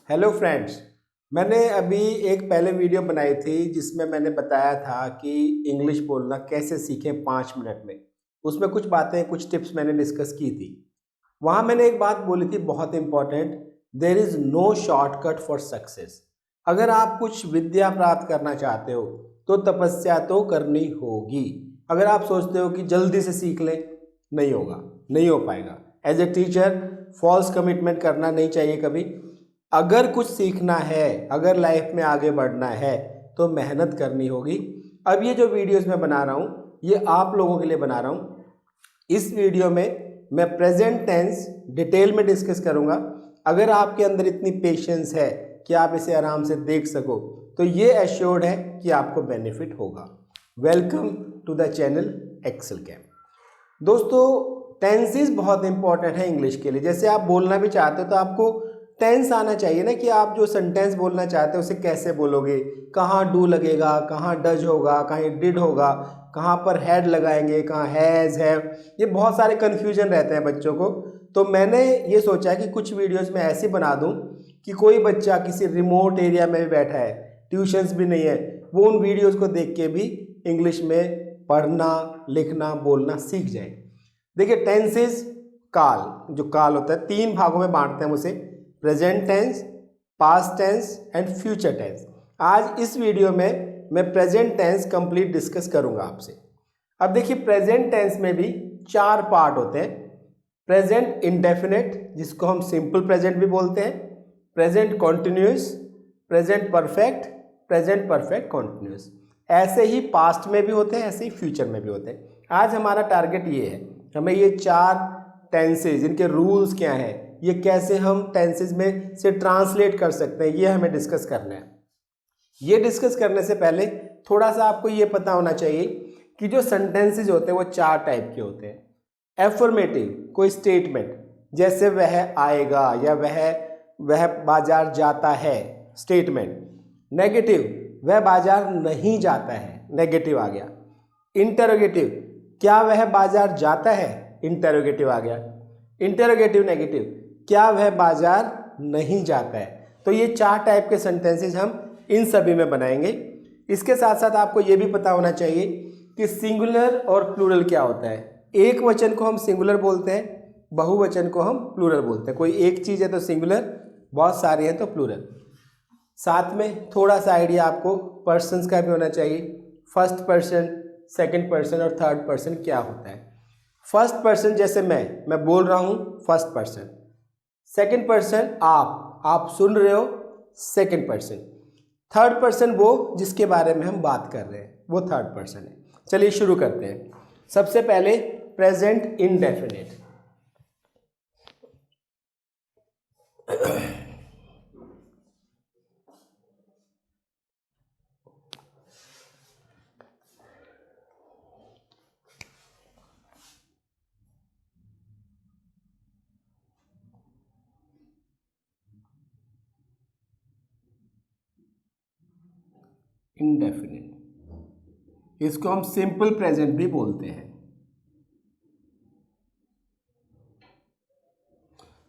Hello friends. मैंने अभी एक पहले वीडियो बनाई थी जिसमें मैंने बताया था कि इंग्लिश बोलना कैसे सीखें 5 मिनट में। उसमें कुछ बातें कुछ टिप्स मैंने डिस्कस की थी। वहाँ मैंने एक बात बोली थी बहुत important, there is no shortcut for success. अगर आप कुछ विद्या प्राप्त करना चाहते हो तो तपस्या तो करनी होगी। अगर आप सोचते हो कि जल्दी से सीख लें, नहीं होगा, नहीं हो पाएगा। As a teacher false commitment करना नहीं चाहिए कभी। अगर कुछ सीखना है, अगर लाइफ में आगे बढ़ना है तो मेहनत करनी होगी। अब ये जो वीडियोस मैं बना रहा हूँ ये आप लोगों के लिए बना रहा हूँ। इस वीडियो में मैं प्रेजेंट टेंस डिटेल में डिस्कस करूँगा। अगर आपके अंदर इतनी पेशेंस है कि आप इसे आराम से देख सको तो ये एश्योर्ड है कि आपको बेनिफिट होगा। Welcome to the channel Excel Camp. दोस्तों, टेंसेस बहुत इंपॉर्टेंट है इंग्लिश के लिए। जैसे आप बोलना भी चाहते हो तो आपको टेंस आना चाहिए ना, कि आप जो सेंटेंस बोलना चाहते हो उसे कैसे बोलोगे, कहाँ डू लगेगा, कहाँ डज होगा, कहाँ डिड होगा, कहाँ पर हैड लगाएंगे, कहाँ हैज़ है। ये बहुत सारे कन्फ्यूजन रहते हैं बच्चों को। तो मैंने ये सोचा कि कुछ वीडियोस में ऐसी बना दूं कि कोई बच्चा किसी रिमोट एरिया में भी बैठा है, ट्यूशन्स भी नहीं है, वो उन वीडियोज़ को देख के भी इंग्लिश में पढ़ना, लिखना, बोलना सीख जाए। देखिए, टेंसेस काल, जो काल होता है 3 भागों में बांटते हैं उसे, present tense, past tense and future tense. आज इस वीडियो में मैं प्रेजेंट टेंस कंप्लीट डिस्कस करूंगा आपसे। अब देखिए, प्रेजेंट टेंस में भी 4 पार्ट होते हैं। प्रेजेंट इंडेफिनिट, जिसको हम सिंपल प्रेजेंट भी बोलते हैं, present continuous, present perfect, present perfect continuous. ऐसे ही पास्ट में भी होते हैं, ऐसे ही फ्यूचर में भी होते हैं। आज हमारा टारगेट ये है, हमें ये 4 टेंसेज, इनके रूल्स क्या हैं, ये कैसे हम टेंसेज में से ट्रांसलेट कर सकते हैं, ये हमें डिस्कस करना है। ये डिस्कस करने से पहले थोड़ा सा आपको ये पता होना चाहिए कि जो सेंटेंसेज होते हैं वो 4 टाइप के होते हैं। एफर्मेटिव, कोई स्टेटमेंट, जैसे वह आएगा या वह बाजार जाता है, स्टेटमेंट। नेगेटिव, वह बाजार नहीं जाता है, नेगेटिव आ गया। इंटरोगेटिव, क्या वह बाजार जाता है, इंटरोगेटिव आ गया। इंटरोगेटिव नेगेटिव, क्या वह बाजार नहीं जाता है। तो ये 4 टाइप के सेंटेंसेस हम इन सभी में बनाएंगे। इसके साथ साथ आपको ये भी पता होना चाहिए कि सिंगुलर और प्लूरल क्या होता है। एक वचन को हम सिंगुलर बोलते हैं, बहुवचन को हम प्लूरल बोलते हैं। कोई एक चीज़ है तो सिंगुलर, बहुत सारी है तो प्लूरल। साथ में थोड़ा सा आइडिया आपको पर्सन्स का भी होना चाहिए। फर्स्ट पर्सन, सेकंड पर्सन और थर्ड पर्सन क्या होता है। फर्स्ट पर्सन जैसे मैं बोल रहा हूँ, फर्स्ट पर्सन। सेकंड पर्सन आप सुन रहे हो, सेकंड पर्सन। थर्ड पर्सन वो जिसके बारे में हम बात कर रहे हैं, वो थर्ड पर्सन है। चलिए शुरू करते हैं। सबसे पहले प्रेजेंट इंडेफिनिट। इंडेफिनिट, इसको हम सिंपल प्रेजेंट भी बोलते हैं।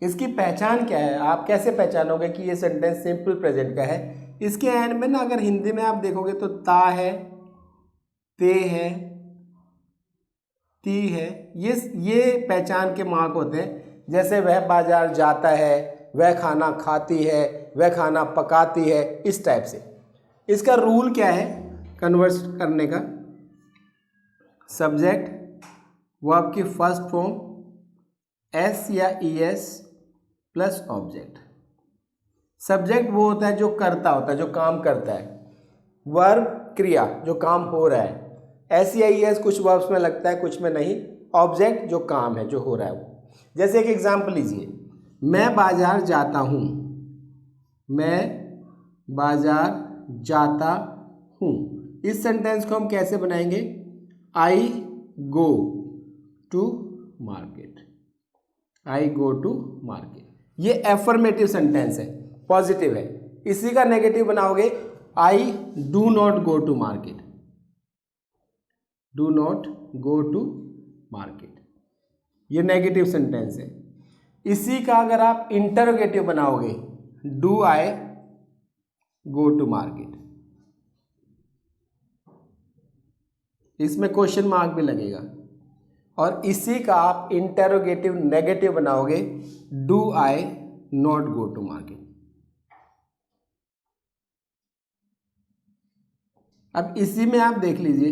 इसकी पहचान क्या है, आप कैसे पहचानोगे कि ये सेंटेंस सिंपल प्रेजेंट का है। इसके एंड में ना, अगर हिंदी में आप देखोगे तो ता है, ते है, ती है। ये पहचान के मार्क होते हैं। जैसे वह बाजार जाता है, वह खाना खाती है, वह खाना पकाती है, इस टाइप से। इसका रूल क्या है कन्वर्स करने का। सब्जेक्ट, वर्ब की फर्स्ट फॉर्म एस या E S plus object. Subject वो होता है जो करता होता है, जो काम करता है। वर्ब क्रिया, जो काम हो रहा है। एस या ई एस कुछ वर्ब्स में लगता है, कुछ में नहीं। ऑब्जेक्ट जो काम है, जो हो रहा है वो। जैसे एक एग्जांपल लीजिए, मैं बाजार जाता हूँ, मैं बाजार जाता हूँ। इस सेंटेंस को हम कैसे बनाएंगे, I go to market, I go to market. ये एफर्मेटिव सेंटेंस है, पॉजिटिव है। इसी का नेगेटिव बनाओगे, I do not go to market, do not go to market, ये नेगेटिव सेंटेंस है। इसी का अगर आप इंटरोगेटिव बनाओगे, do I go to market. इसमें क्वेश्चन मार्क भी लगेगा और इसी का आप इंटेरोगेटिव नेगेटिव बनाओगे, do I not go to market. अब इसी में आप देख लीजिए,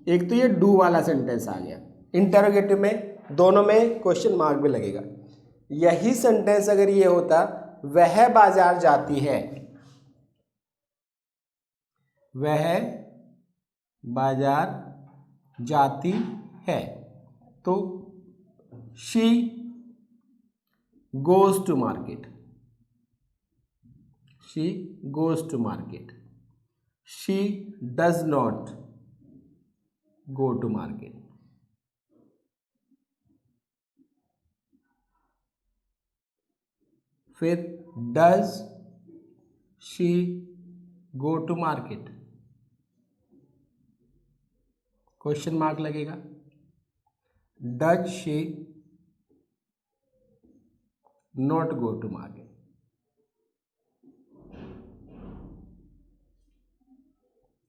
एक तो ये डू वाला सेंटेंस आ गया, इंटेरोगेटिव में दोनों में क्वेश्चन मार्क भी लगेगा। यही सेंटेंस अगर ये होता वह बाजार जाती है, वह बाजार जाती है, तो she goes to market, she goes to market, she does not go to market. फिर does she go to market, question mark लगेगा। Does she not go to market,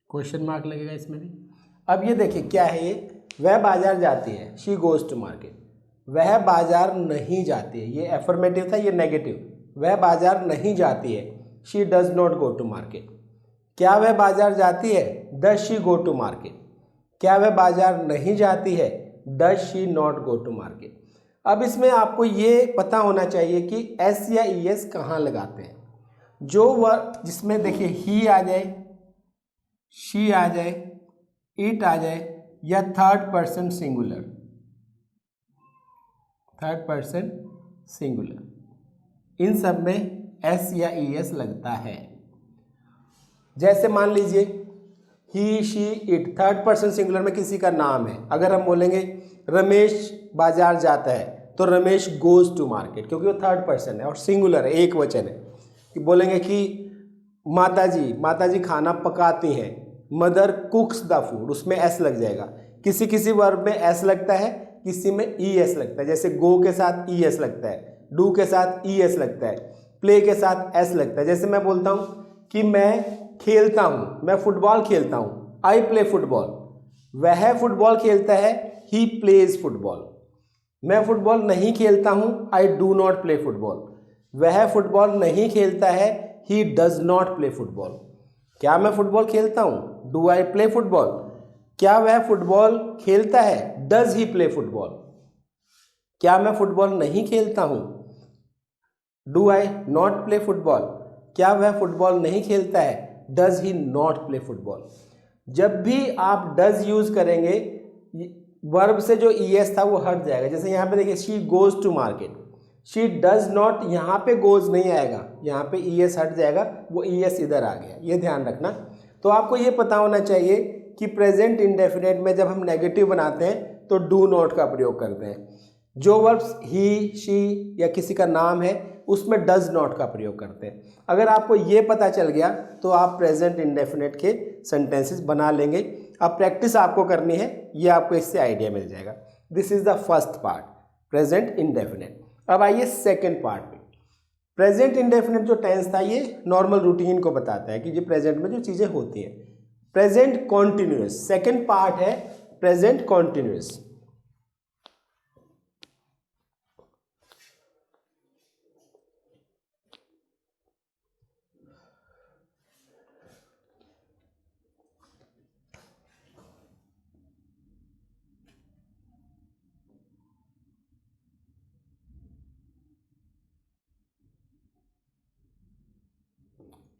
question mark लगेगा इसमें भी। अब ये देखिए क्या है, ये वह बाजार जाती है, शी गोज टू मार्केट, वह बाजार नहीं जाती है, ये एफर्मेटिव था, ये नेगेटिव। वह बाजार नहीं जाती है, she does not go to market. क्या वह बाजार जाती है, does she go to market. क्या वह बाजार नहीं जाती है, does she not go to market. अब इसमें आपको ये पता होना चाहिए कि एस या ई एस कहाँ लगाते हैं। जो वर्ड जिसमें देखिए ही आ जाए, शी आ जाए, इट आ जाए, या third person singular, third person singular, इन सब में एस या ई एस लगता है। जैसे मान लीजिए he, she, it, third person singular में किसी का नाम है। अगर हम बोलेंगे रमेश बाजार जाता है, तो रमेश गोज टू मार्केट, क्योंकि वो थर्ड पर्सन है और सिंगुलर है, एक वचन है। कि बोलेंगे कि माताजी खाना पकाती हैं, मदर कुक्स द फूड, उसमें एस लग जाएगा। किसी किसी वर्ब में एस लगता है, किसी में ई एस लगता है। जैसे गो के साथ ई एस लगता है, डू के साथ ई एस लगता है, प्ले के साथ एस लगता है। जैसे मैं बोलता हूँ कि मैं खेलता हूँ, मैं फुटबॉल खेलता हूँ, आई प्ले फुटबॉल। वह फुटबॉल खेलता है, ही प्लेज फुटबॉल। मैं फुटबॉल नहीं खेलता हूँ, आई डू नॉट प्ले फुटबॉल। वह फुटबॉल नहीं खेलता है, he does not play football. क्या मैं फुटबॉल खेलता हूँ, डू आई प्ले फुटबॉल। क्या वह फुटबॉल खेलता है, डज ही प्ले फुटबॉल। क्या मैं फुटबॉल नहीं खेलता हूँ, do I not play football. क्या वह फुटबॉल नहीं खेलता है, does he not play football. जब भी आप डज यूज करेंगे, वर्ब से जो ई एस था वो हट जाएगा। जैसे यहाँ पे देखिए she goes to market, she does not, यहाँ पे गोज नहीं आएगा, यहाँ पे ई एस हट जाएगा, वो ई एस इधर आ गया, ये ध्यान रखना। तो आपको ये पता होना चाहिए कि प्रेजेंट इंडेफिनेट में जब हम नेगेटिव बनाते हैं तो डू नॉट का प्रयोग करते हैं। जो वर्ब्स ही, शी या किसी का नाम है उसमें डज नॉट का प्रयोग करते हैं। अगर आपको ये पता चल गया तो आप प्रेजेंट इंडेफिनेट के सेंटेंसेस बना लेंगे। अब प्रैक्टिस आपको करनी है, ये आपको इससे आइडिया मिल जाएगा। This is the first part, present indefinite. अब आइए सेकेंड पार्ट में। प्रेजेंट इंडेफिनेट जो टेंस था ये नॉर्मल रूटीन को बताता है कि जो प्रेजेंट में जो चीज़ें होती हैं। प्रेजेंट कॉन्टिन्यूअस सेकेंड पार्ट है, प्रेजेंट कॉन्टिन्यूअस।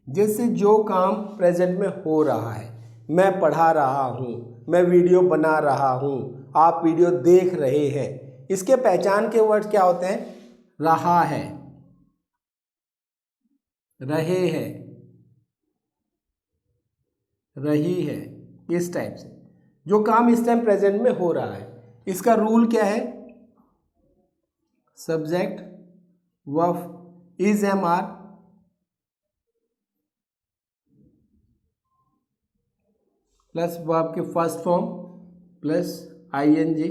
जैसे जो काम प्रेजेंट में हो रहा है, मैं पढ़ा रहा हूँ, मैं वीडियो बना रहा हूँ, आप वीडियो देख रहे हैं, इसके पहचान के वर्ड क्या होते हैं, रहा है, रहे हैं, रही है, इस टाइप से। जो काम इस टाइम प्रेजेंट में हो रहा है, इसका रूल क्या है, subject verb is am are plus verb के first form plus ING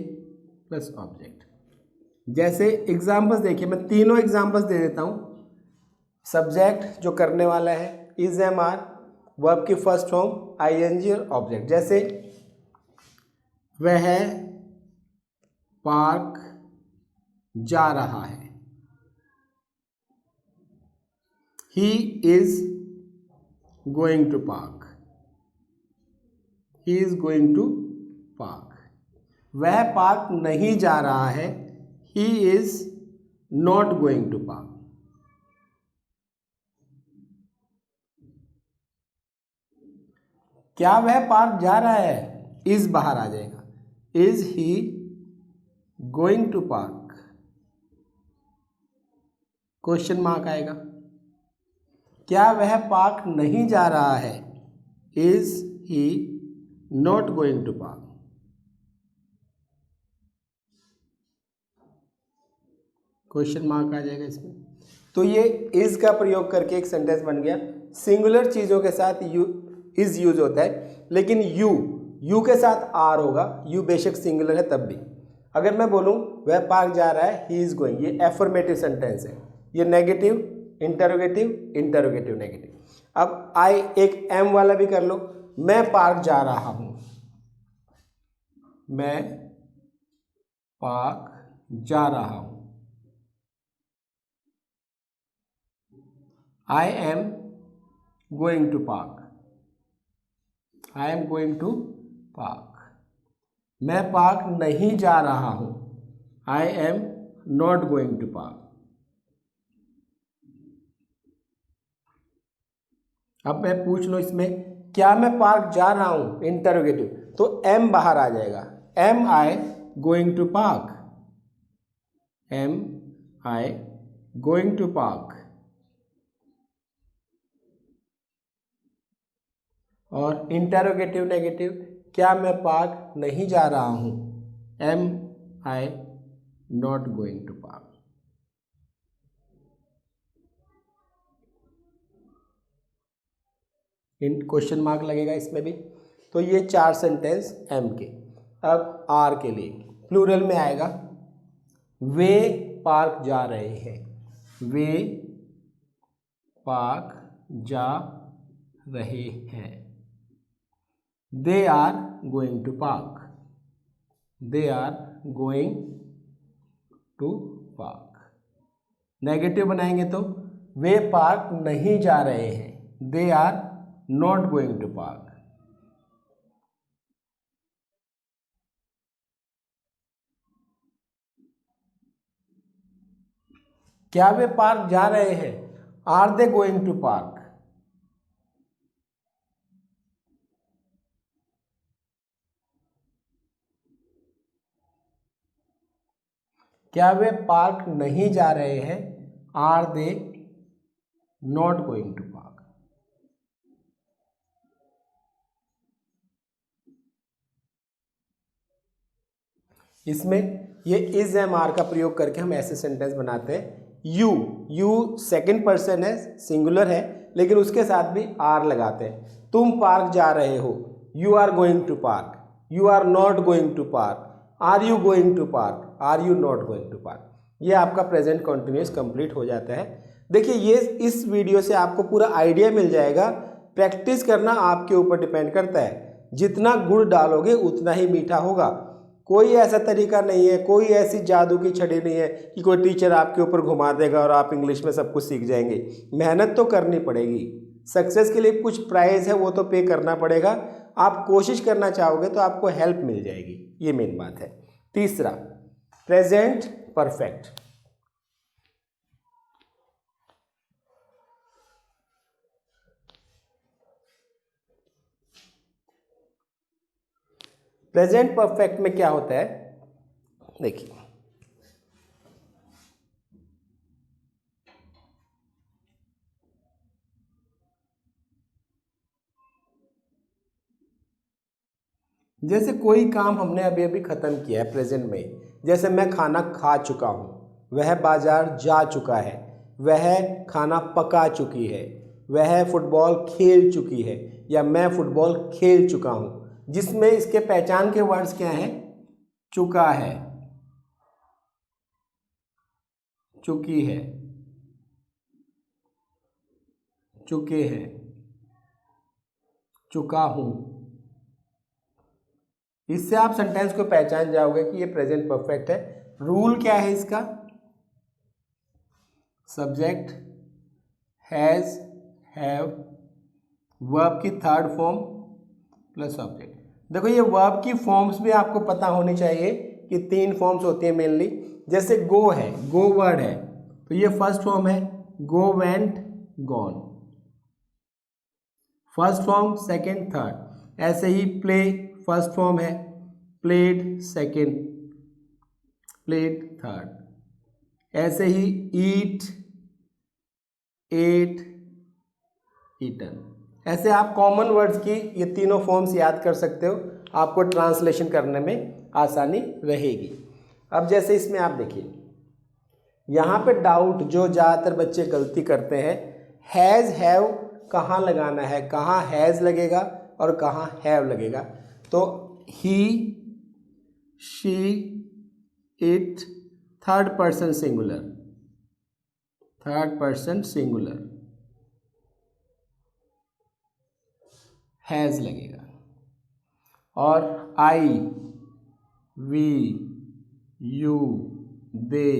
plus object. जैसे एग्जांपल्स देखिए, मैं तीनों एग्जांपल्स दे देता हूं। सब्जेक्ट जो करने वाला है इज एम आर, वर्ब की फर्स्ट फॉर्म आईएनजी और ऑब्जेक्ट। जैसे वह पार्क जा रहा है, he is going to park, he is going to park. वह पार्क नहीं जा रहा है, he is not going to park. क्या वह पार्क जा रहा है, इज बाहर आ जाएगा, is he going to park, question mark आएगा। क्या वह पार्क नहीं जा रहा है, is he not going to park. Question mark आ जाएगा इसमें। तो ये इज का प्रयोग करके एक सेंटेंस बन गया। सिंगुलर चीजों के साथ यू इज यूज होता है, लेकिन यू के साथ आर होगा। यू बेशक सिंगुलर है तब भी। अगर मैं बोलूं वह पार्क जा रहा है, ही इज गोइंग, ये एफर्मेटिव सेंटेंस है। ये नेगेटिव, इंटरोगेटिव, इंटरोगेटिव, नेगेटिव। अब आई एक एम वाला भी कर लो। मैं पार्क जा रहा हूं, मैं पार्क जा रहा हूं। I am going to park, I am going to park. मैं पार्क नहीं जा रहा हूं, I am not going to park. अब मैं पूछ लो इसमें, क्या मैं पार्क जा रहा हूं, इंटरोगेटिव, तो एम बाहर आ जाएगा। Am I going to park, am I going to park. और इंटरोगेटिव नेगेटिव, क्या मैं पार्क नहीं जा रहा हूं, am I not going to park. इन क्वेश्चन मार्क लगेगा इसमें भी। तो ये 4 सेंटेंस एम के। अब आर के लिए प्लूरल में आएगा, वे पार्क जा रहे हैं, वे पार्क जा रहे हैं। They are going to park, they are going to park. Negative बनाएंगे तो वे पार्क नहीं जा रहे हैं, they are not going to park. क्या वे पार्क जा रहे हैं, are they going to park. क्या वे पार्क नहीं जा रहे हैं, are they not going to park. इसमें ये इज एम आर का प्रयोग करके हम ऐसे सेंटेंस बनाते हैं। यू सेकंड पर्सन है, सिंगुलर है, लेकिन उसके साथ भी आर लगाते हैं। तुम पार्क जा रहे हो, you are going to park, you are not going to park, are you going to park, are you not going to park. ये आपका प्रेजेंट कॉन्टिन्यूस कंप्लीट हो जाता है। देखिए ये इस वीडियो से आपको पूरा आइडिया मिल जाएगा। प्रैक्टिस करना आपके ऊपर डिपेंड करता है। जितना गुड़ डालोगे उतना ही मीठा होगा। कोई ऐसा तरीका नहीं है, कोई ऐसी जादू की छड़ी नहीं है कि कोई टीचर आपके ऊपर घुमा देगा और आप इंग्लिश में सब कुछ सीख जाएंगे। मेहनत तो करनी पड़ेगी। सक्सेस के लिए कुछ प्राइस है, वो तो पे करना पड़ेगा। आप कोशिश करना चाहोगे तो आपको हेल्प मिल जाएगी, ये मेन बात है। तीसरा, प्रेजेंट परफेक्ट। प्रेजेंट परफेक्ट में क्या होता है, देखिए जैसे कोई काम हमने अभी अभी खत्म किया है प्रेजेंट में, जैसे मैं खाना खा चुका हूं, वह बाजार जा चुका है, वह खाना पका चुकी है, वह फुटबॉल खेल चुकी है, या मैं फुटबॉल खेल चुका हूं, जिसमें इसके पहचान के वर्ड्स क्या हैं, चुका है, चुकी है, चुके हैं, चुका हूं। इससे आप सेंटेंस को पहचान जाओगे कि ये प्रेजेंट परफेक्ट है। रूल क्या है इसका? सब्जेक्ट, हैज, हैव, वर्ब की थर्ड फॉर्म प्लस ऑब्जेक्ट। देखो ये वर्ब की फॉर्म्स भी आपको पता होनी चाहिए कि 3 फॉर्म्स होती है मेनली। जैसे गो है, गो वर्ड है, तो ये फर्स्ट फॉर्म है, go, went, gone, first form, second, third. ऐसे ही प्ले फर्स्ट फॉर्म है, प्लेड सेकंड, प्लेड थर्ड। ऐसे ही ईट, एट, ईटन। ऐसे आप कॉमन वर्ड्स की ये तीनों फॉर्म्स याद कर सकते हो, आपको ट्रांसलेशन करने में आसानी रहेगी। अब जैसे इसमें आप देखिए, यहाँ पे डाउट जो ज़्यादातर बच्चे गलती करते हैं, हैज़, हैव कहाँ लगाना है, कहाँ हैज़ लगेगा और कहाँ हैव लगेगा। तो he, she, it, third person singular, third person singular has लगेगा। और आई, वी, यू, दे,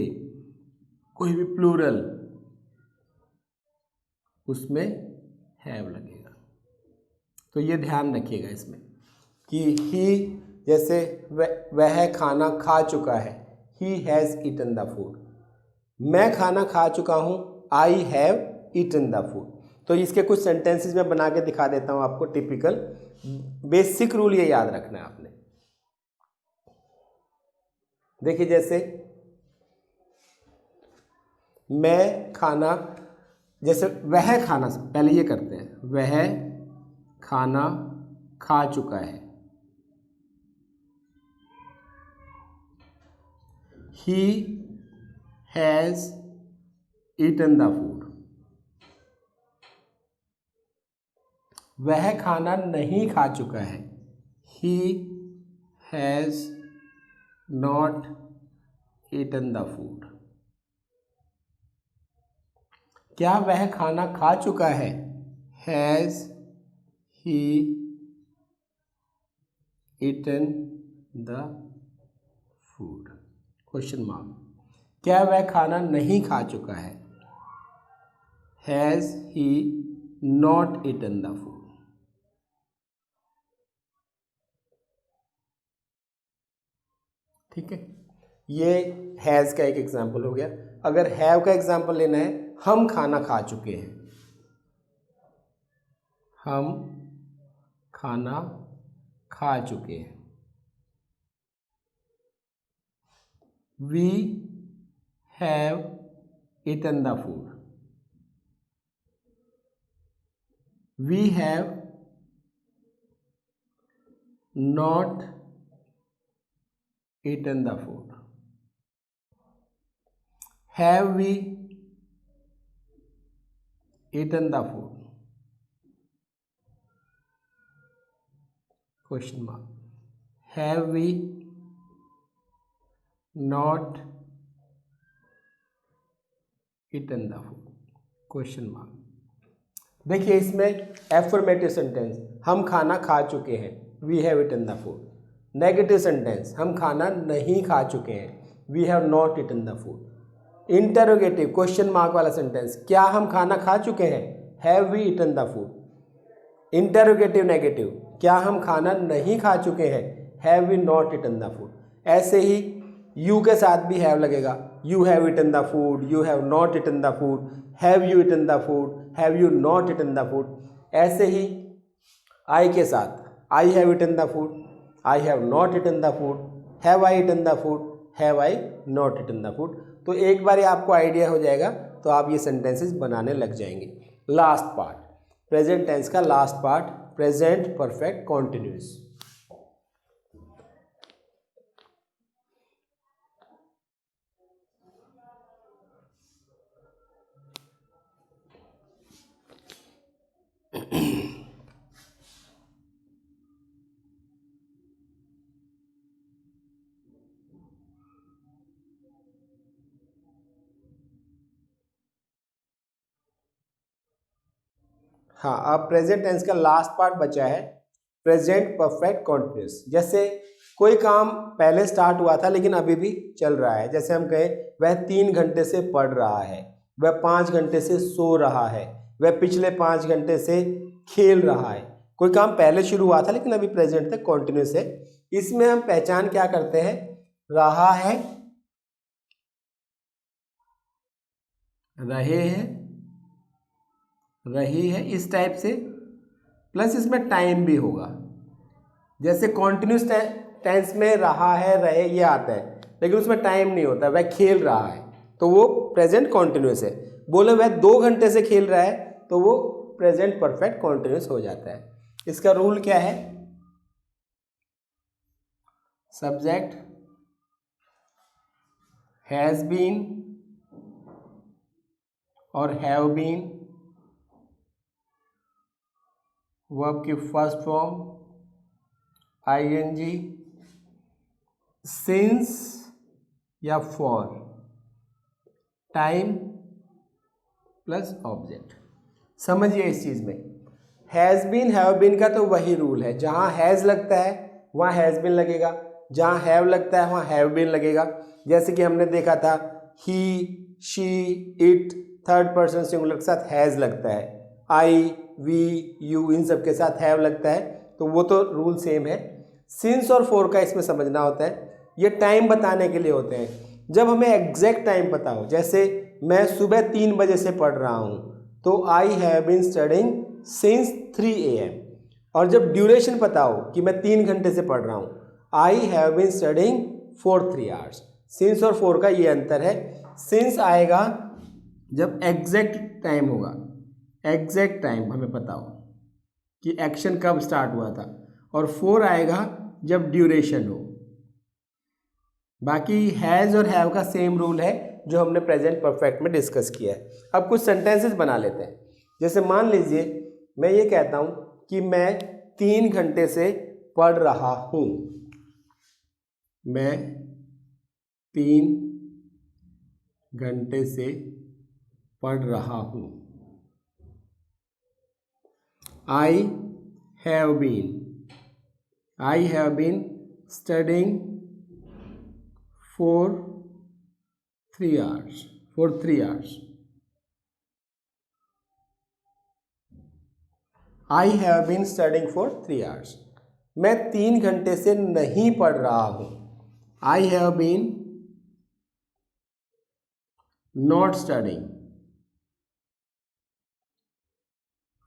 कोई भी प्लूरल उसमें हैव लगेगा। तो ये ध्यान रखिएगा इसमें कि ही, जैसे वह खाना खा चुका है, he has eaten the food. मैं खाना खा चुका हूँ, I have eaten the food. तो इसके कुछ सेंटेंसेस मैं बना के दिखा देता हूँ आपको, टिपिकल। बेसिक रूल ये याद रखना है आपने। देखिए जैसे मैं खाना, जैसे वह खाना, पहले ये करते हैं, वह खाना खा चुका है, he has eaten the food. वह खाना नहीं खा चुका है, he has not eaten the food. क्या वह खाना खा चुका है, has he eaten the food, question mark. क्या वह खाना नहीं खा चुका है, has he not eaten the food. ठीक है, ये हैज़ का एक एग्जाम्पल हो गया। अगर हैव का एग्जाम्पल लेना है, हम खाना खा चुके हैं, हम खाना खा चुके हैं, we have eaten the food, we have not eaten the food. Have we eaten the food, question mark. Have we not eaten the food, question mark. देखिए इसमें एफर्मेटिव सेंटेंस, हम खाना खा चुके हैं, we have eaten the food. Negative sentence, हम खाना नहीं खा चुके हैं, we have not eaten the food. Interrogative question mark वाला सेंटेंस, क्या हम खाना खा चुके हैं, have we eaten the food. Interrogative negative, क्या हम खाना नहीं खा चुके हैं, have we not eaten the food. ऐसे ही यू के साथ भी हैव लगेगा, you have eaten the food, you have not eaten the food, have you eaten the food, have you not eaten the food. ऐसे ही आई के साथ, I have eaten the food, I have not eaten the food, have I eaten the food, have I not eaten the food. तो एक बार आपको idea हो जाएगा तो आप ये सेंटेंसेस बनाने लग जाएंगे। लास्ट पार्ट, प्रेजेंट टेंस का last part, present perfect continuous. हाँ, अब प्रेजेंट टेंस का लास्ट पार्ट बचा है, प्रेजेंट परफेक्ट कॉन्टिन्यूस। जैसे कोई काम पहले स्टार्ट हुआ था लेकिन अभी भी चल रहा है। जैसे हम कहें वह 3 घंटे से पढ़ रहा है, वह 5 घंटे से सो रहा है, वह पिछले 5 घंटे से खेल रहा है। कोई काम पहले शुरू हुआ था लेकिन अभी प्रेजेंट तक कॉन्टिन्यूस है। इसमें हम पहचान क्या करते हैं, रहा है, रहे हैं, रही है, इस टाइप से, प्लस इसमें टाइम भी होगा। जैसे कॉन्टिन्यूस टेंस में रहा है, रहे, ये आता है लेकिन उसमें टाइम नहीं होता, वह खेल रहा है तो वो प्रेजेंट कॉन्टिन्यूस है। बोले वह 2 घंटे से खेल रहा है तो वो प्रेजेंट परफेक्ट कॉन्टिन्यूस हो जाता है। इसका रूल क्या है, सब्जेक्ट हैज बीन और हैव बीन, वर्ब की फर्स्ट फॉर्म आईएनजी, सिंस या फॉर, टाइम प्लस ऑब्जेक्ट। समझिए इस चीज में, हैज बीन हैव बीन का तो वही रूल है, जहां हैज लगता है वहां हैज बीन लगेगा, जहां हैव लगता है वहां हैव बीन लगेगा। जैसे कि हमने देखा था he, she, it, third person singular के साथ हैज लगता है, आई, वी, यू, इन सब के साथ हैव लगता है, तो वो तो रूल सेम है। सिंस और फॉर का इसमें समझना होता है, ये टाइम बताने के लिए होते हैं। जब हमें एग्जैक्ट टाइम पता हो, जैसे मैं सुबह 3 बजे से पढ़ रहा हूँ तो I have been studying since 3 AM। और जब ड्यूरेशन पता हो कि मैं 3 घंटे से पढ़ रहा हूँ, I have been studying for 3 hours. Since और फॉर का ये अंतर है। सिंस आएगा जब एग्जैक्ट टाइम होगा, एग्जैक्ट टाइम हमें पता हो कि एक्शन कब स्टार्ट हुआ था, और फॉर आएगा जब ड्यूरेशन हो। बाकी हैज़ और हैव का सेम रूल है जो हमने प्रेजेंट परफेक्ट में डिस्कस किया है। अब कुछ सेंटेंसेस बना लेते हैं। जैसे मान लीजिए मैं ये कहता हूँ कि मैं 3 घंटे से पढ़ रहा हूँ, मैं 3 घंटे से पढ़ रहा हूँ। I have been studying for 3 hours. I have been studying for 3 hours. मैं 3 घंटे से नहीं पढ़ रहा हूं। I have been not studying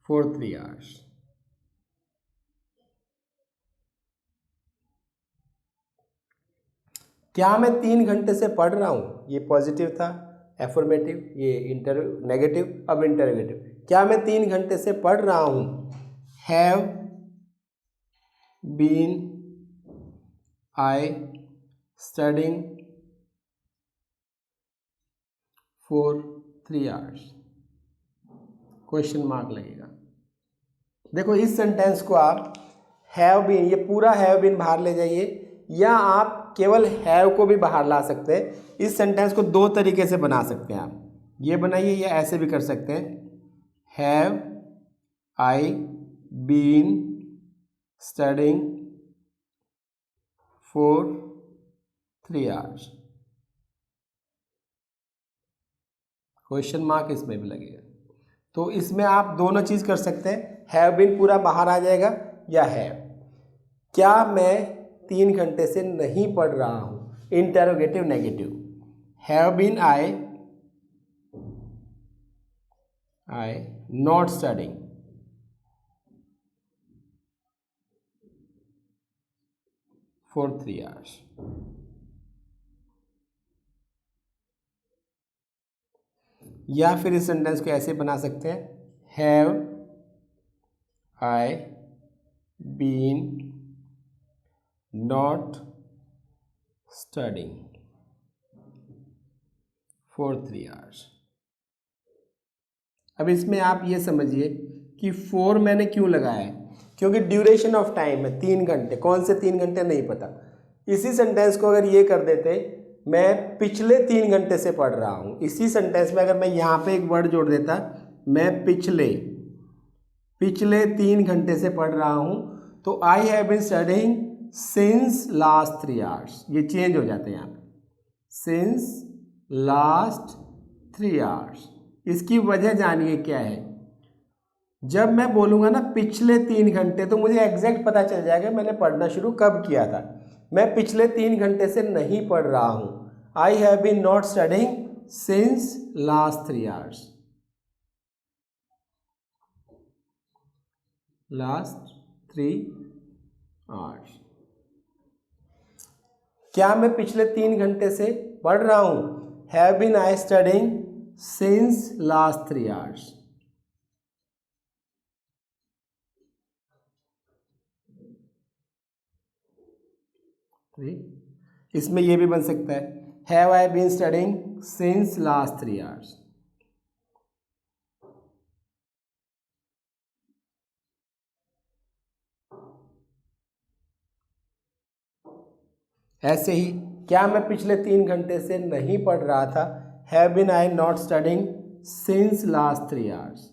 for 3 hours. क्या मैं 3 घंटे से पढ़ रहा हूँ, ये पॉजिटिव था, एफर्मेटिव, ये नेगेटिव, अब इंटरोगेटिव। क्या मैं 3 घंटे से पढ़ रहा हूँ, have been I studying for 3 hours, question mark लगेगा। देखो इस सेंटेंस को आप हैव बीन, ये पूरा हैव बीन बाहर ले जाइए, या आप केवल हैव को भी बाहर ला सकते हैं। इस सेंटेंस को 2 तरीके से बना सकते हैं आप, ये बनाइए या ऐसे भी कर सकते हैं, have I been studying for 3 hours, question mark इसमें भी लगेगा। तो इसमें आप दोनों चीज कर सकते हैं, हैव बीन पूरा बाहर आ जाएगा या हैव। क्या मैं 3 घंटे से नहीं पढ़ रहा हूं, interrogative negative, have been I not studying for 3 hours. या फिर इस सेंटेंस को ऐसे बना सकते हैं, have I been not studying for 3 hours. अब इसमें आप ये समझिए कि 4 मैंने क्यों लगाया है, क्योंकि ड्यूरेशन ऑफ टाइम है 3 घंटे। कौन से 3 घंटे नहीं पता। इसी सेंटेंस को अगर ये कर देते, मैं पिछले 3 घंटे से पढ़ रहा हूँ, इसी सेंटेंस में अगर मैं यहाँ पे एक वर्ड जोड़ देता, मैं पिछले पिछले 3 घंटे से पढ़ रहा हूँ, तो I have been studying since last 3 hours, ये चेंज हो जाते हैं यहाँ पे, सिंस लास्ट 3 आवर्स। इसकी वजह जानिए क्या है। जब मैं बोलूँगा ना पिछले 3 घंटे, तो मुझे एग्जैक्ट पता चल जाएगा मैंने पढ़ना शुरू कब किया था। मैं पिछले 3 घंटे से नहीं पढ़ रहा हूँ, I have been not studying since last 3 hours, last 3 hours. क्या मैं पिछले 3 घंटे से पढ़ रहा हूँ? Have been I studying since last 3 hours. इसमें यह भी बन सकता है, have I been studying since last 3 hours. ऐसे ही क्या मैं पिछले 3 घंटे से नहीं पढ़ रहा था? Have been I not studying since last 3 hours.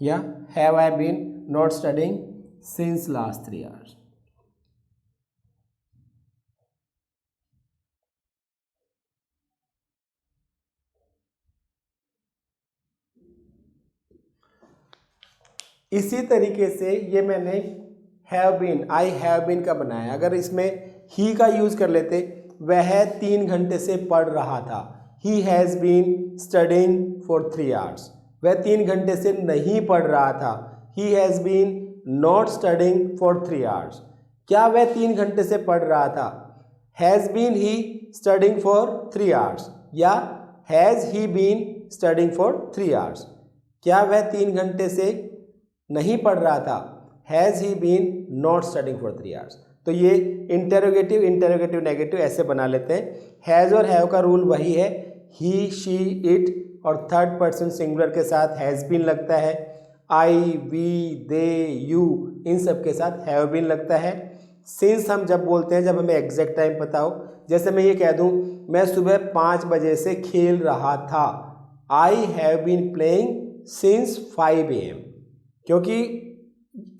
या have I been not studying since last 3 hours. इसी तरीके से ये मैंने have been, I have been का बनाया। अगर इसमें ही का यूज कर लेते, वह 3 घंटे से पढ़ रहा था, he has been studying for 3 hours. वह 3 घंटे से नहीं पढ़ रहा था, he has been not studying for 3 hours. क्या वह 3 घंटे से पढ़ रहा था? Has been he studying for 3 hours, या has he been studying for 3 hours. क्या वह 3 घंटे से नहीं पढ़ रहा था? Has he been not studying for 3 hours. तो ये इंटेरोगेटिव, इंटेरोगेटिव नेगेटिव ऐसे बना लेते हैं। हैज़ और हैव का रूल वही है, ही, शी, इट और थर्ड पर्सन सिंगुलर के साथ हैज़ बीन लगता है। आई, वी, दे, यू, इन सब के साथ हैव बीन लगता है। सिंस हम जब बोलते हैं, जब हमें एग्जैक्ट टाइम पता हो, जैसे मैं ये कह दूं मैं सुबह 5 बजे से खेल रहा था, I have been playing since 5 AM, क्योंकि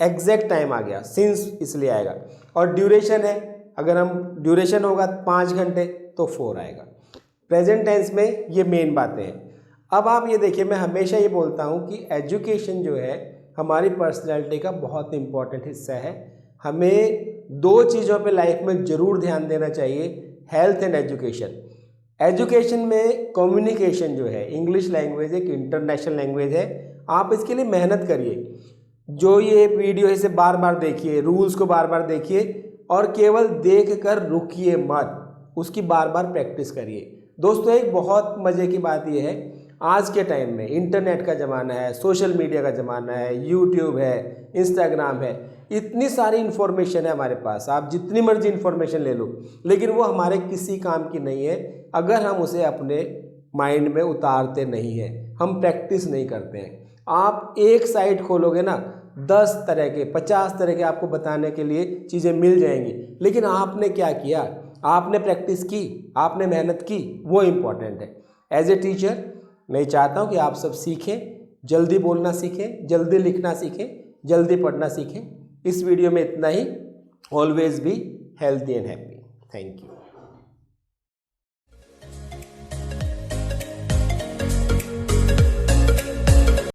एग्जैक्ट टाइम आ गया, सिंस इसलिए आएगा। और ड्यूरेशन है, अगर हम ड्यूरेशन होगा 5 घंटे तो 4 आएगा। प्रेजेंट टेंस में ये मेन बातें हैं। अब आप ये देखिए, मैं हमेशा ये बोलता हूँ कि एजुकेशन जो है हमारी पर्सनैलिटी का बहुत इंपॉर्टेंट हिस्सा है। हमें 2 चीज़ों पे लाइफ में ज़रूर ध्यान देना चाहिए, हेल्थ एंड एजुकेशन। एजुकेशन में कम्युनिकेशन जो है, इंग्लिश लैंग्वेज एक इंटरनेशनल लैंग्वेज है, आप इसके लिए मेहनत करिए। जो ये वीडियो है इसे बार बार देखिए, रूल्स को बार बार देखिए और केवल देख कर रुकिए मत, उसकी बार बार प्रैक्टिस करिए। दोस्तों एक बहुत मज़े की बात यह है, आज के टाइम में इंटरनेट का ज़माना है, सोशल मीडिया का ज़माना है, यूट्यूब है, इंस्टाग्राम है, इतनी सारी इन्फॉर्मेशन है हमारे पास, आप जितनी मर्जी इन्फॉर्मेशन ले लो, लेकिन वो हमारे किसी काम की नहीं है अगर हम उसे अपने माइंड में उतारते नहीं हैं, हम प्रैक्टिस नहीं करते हैं। आप एक साइट खोलोगे ना, 10 तरह के 50 तरह के आपको बताने के लिए चीज़ें मिल जाएंगी, लेकिन आपने क्या किया? आपने प्रैक्टिस की, आपने मेहनत की, वो इम्पॉर्टेंट है। एज ए टीचर मैं चाहता हूँ कि आप सब सीखें, जल्दी बोलना सीखें, जल्दी लिखना सीखें, जल्दी पढ़ना सीखें। इस वीडियो में इतना ही। Always be healthy and happy. Thank you.